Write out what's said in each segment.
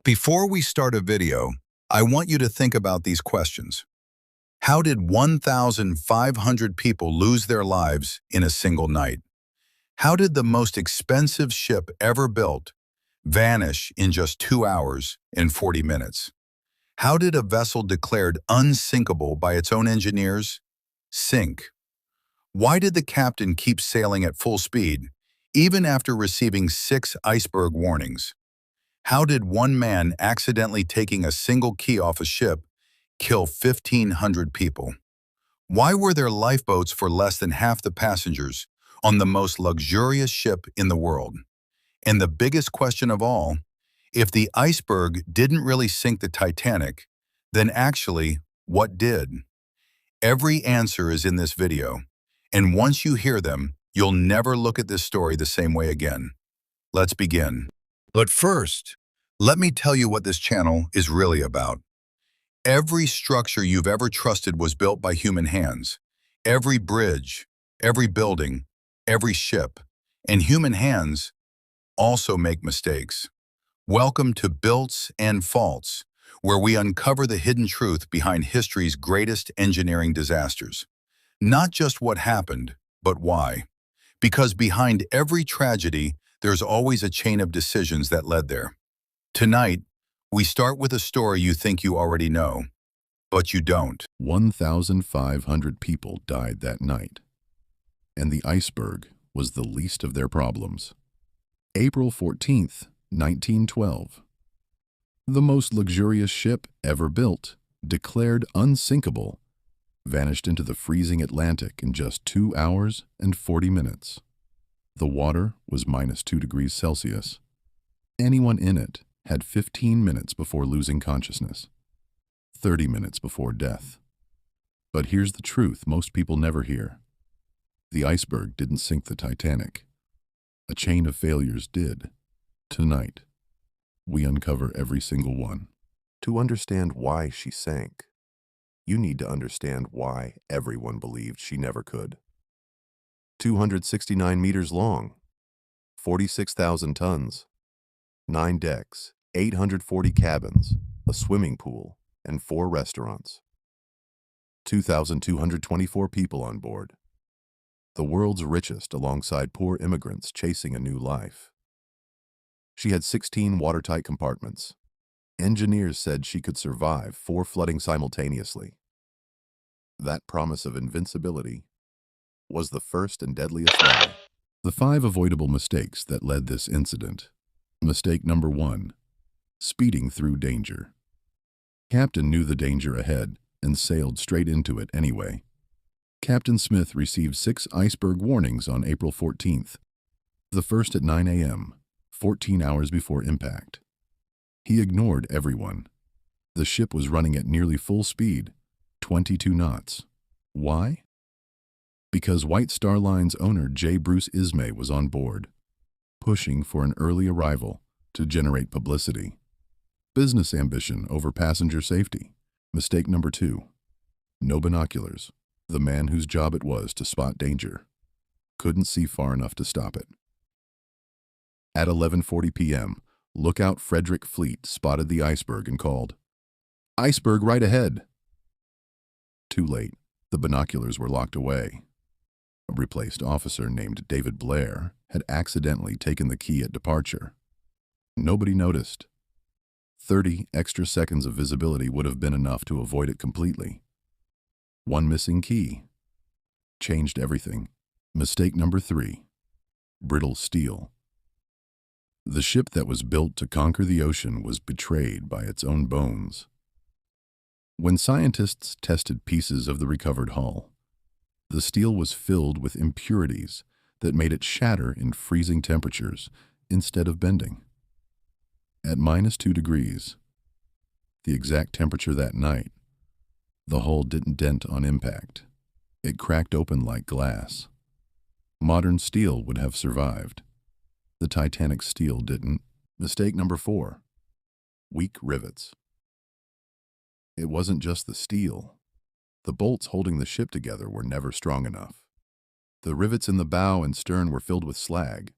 Before we start a video, I want you to think about these questions. How did 1,500 people lose their lives in a single night? How did the most expensive ship ever built vanish in just 2 hours and 40 minutes? How did a vessel declared unsinkable by its own engineers sink? Why did the captain keep sailing at full speed, even after receiving 6 iceberg warnings? How did one man accidentally taking a single key off a ship kill 1,500 people? Why were there lifeboats for less than half the passengers on the most luxurious ship in the world? And the biggest question of all, if the iceberg didn't really sink the Titanic, then actually, what did? Every answer is in this video, and once you hear them, you'll never look at this story the same way again. Let's begin. But first, let me tell you what this channel is really about. Every structure you've ever trusted was built by human hands. Every bridge, every building, every ship, and human hands also make mistakes. Welcome to Builts and Faults, where we uncover the hidden truth behind history's greatest engineering disasters. Not just what happened, but why. Because behind every tragedy, there's always a chain of decisions that led there. Tonight, we start with a story you think you already know, but you don't. 1,500 people died that night, and the iceberg was the least of their problems. April 14th, 1912. The most luxurious ship ever built, declared unsinkable, vanished into the freezing Atlantic in just 2 hours and 40 minutes. The water was -2 degrees Celsius. Anyone in it had 15 minutes before losing consciousness, 30 minutes before death. But here's the truth most people never hear. The iceberg didn't sink the Titanic. A chain of failures did. Tonight, we uncover every single one. To understand why she sank, you need to understand why everyone believed she never could. 269 meters long, 46,000 tons, 9 decks, 840 cabins, a swimming pool, and 4 restaurants. 2,224 people on board. The world's richest alongside poor immigrants chasing a new life. She had 16 watertight compartments. Engineers said she could survive 4 flooding simultaneously. That promise of invincibility was the first and deadliest lie. The 5 avoidable mistakes that led this incident. Mistake number 1. Speeding through danger. Captain knew the danger ahead and sailed straight into it anyway. Captain Smith received 6 iceberg warnings on April 14th, the first at 9 a.m., 14 hours before impact. He ignored everyone. The ship was running at nearly full speed, 22 knots. Why? Because White Star Line's owner J. Bruce Ismay was on board, pushing for an early arrival to generate publicity. Business ambition over passenger safety. Mistake number 2. No binoculars. The man whose job it was to spot danger couldn't see far enough to stop it. At 11:40 p.m., Lookout Frederick Fleet spotted the iceberg and called, "Iceberg right ahead." Too late. The binoculars were locked away. A replaced officer named David Blair had accidentally taken the key at departure. Nobody noticed. 30 extra seconds of visibility would have been enough to avoid it completely. One missing key changed everything. Mistake number 3. Brittle steel. The ship that was built to conquer the ocean was betrayed by its own bones. When scientists tested pieces of the recovered hull, the steel was filled with impurities that made it shatter in freezing temperatures instead of bending. At -2 degrees, the exact temperature that night, the hull didn't dent on impact. It cracked open like glass. Modern steel would have survived. The Titanic steel didn't. Mistake number 4. Weak rivets. It wasn't just the steel. The bolts holding the ship together were never strong enough. The rivets in the bow and stern were filled with slag,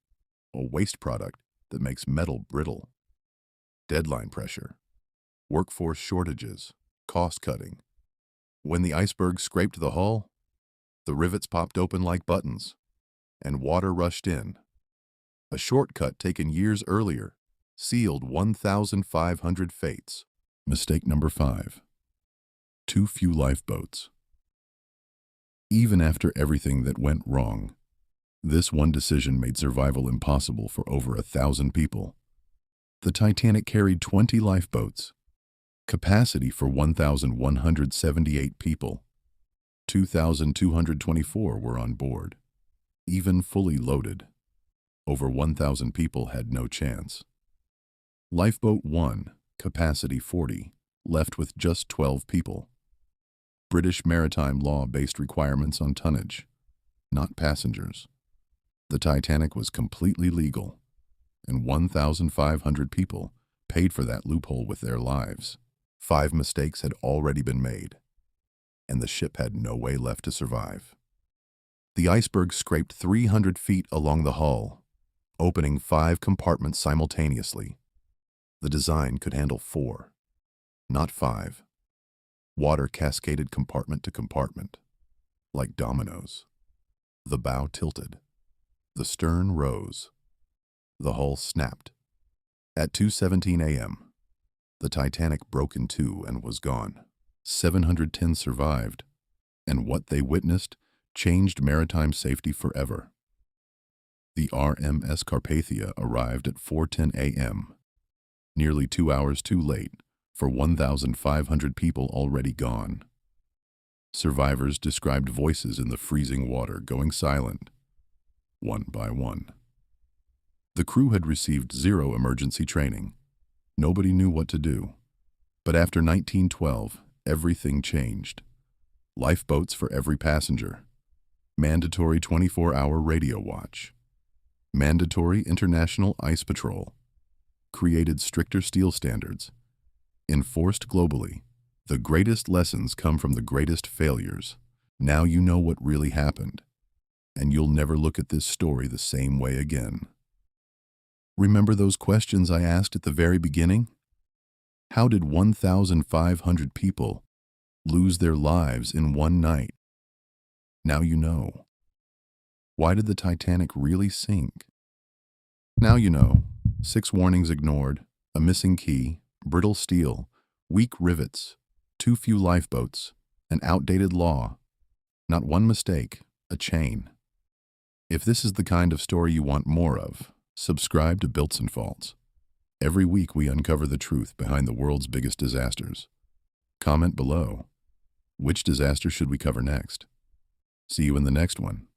a waste product that makes metal brittle. deadline pressure, workforce shortages, cost-cutting. When the iceberg scraped the hull, the rivets popped open like buttons, and water rushed in. A shortcut taken years earlier sealed 1,500 fates. Mistake number 5. Too few lifeboats. Even after everything that went wrong, this one decision made survival impossible for over 1,000 people. The Titanic carried 20 lifeboats, capacity for 1,178 people. 2,224 were on board. Even fully loaded, over 1,000 people had no chance. Lifeboat 1, capacity 40, left with just 12 people. British maritime law based requirements on tonnage, not passengers. The Titanic was completely legal, and 1,500 people paid for that loophole with their lives. 5 mistakes had already been made, and the ship had no way left to survive. The iceberg scraped 300 feet along the hull, opening 5 compartments simultaneously. The design could handle 4, not 5. Water cascaded compartment to compartment, like dominoes. The bow tilted. The stern rose. The hull snapped. At 2:17 a.m., the Titanic broke in two and was gone. 710 survived, and what they witnessed changed maritime safety forever. The RMS Carpathia arrived at 4:10 a.m., nearly 2 hours too late for 1,500 people already gone. Survivors described voices in the freezing water going silent, one by one. The crew had received zero emergency training. Nobody knew what to do. But after 1912, everything changed. Lifeboats for every passenger. Mandatory 24-hour radio watch. Mandatory international ice patrol. Created stricter steel standards. Enforced globally. The greatest lessons come from the greatest failures. Now you know what really happened, and you'll never look at this story the same way again. Remember those questions I asked at the very beginning? How did 1,500 people lose their lives in one night? Now you know. Why did the Titanic really sink? Now you know. 6 warnings ignored, a missing key, brittle steel, weak rivets, too few lifeboats, an outdated law. Not one mistake, a chain. If this is the kind of story you want more of, subscribe to Builts and Faults. Every week we uncover the truth behind the world's biggest disasters. Comment below. Which disaster should we cover next? See you in the next one.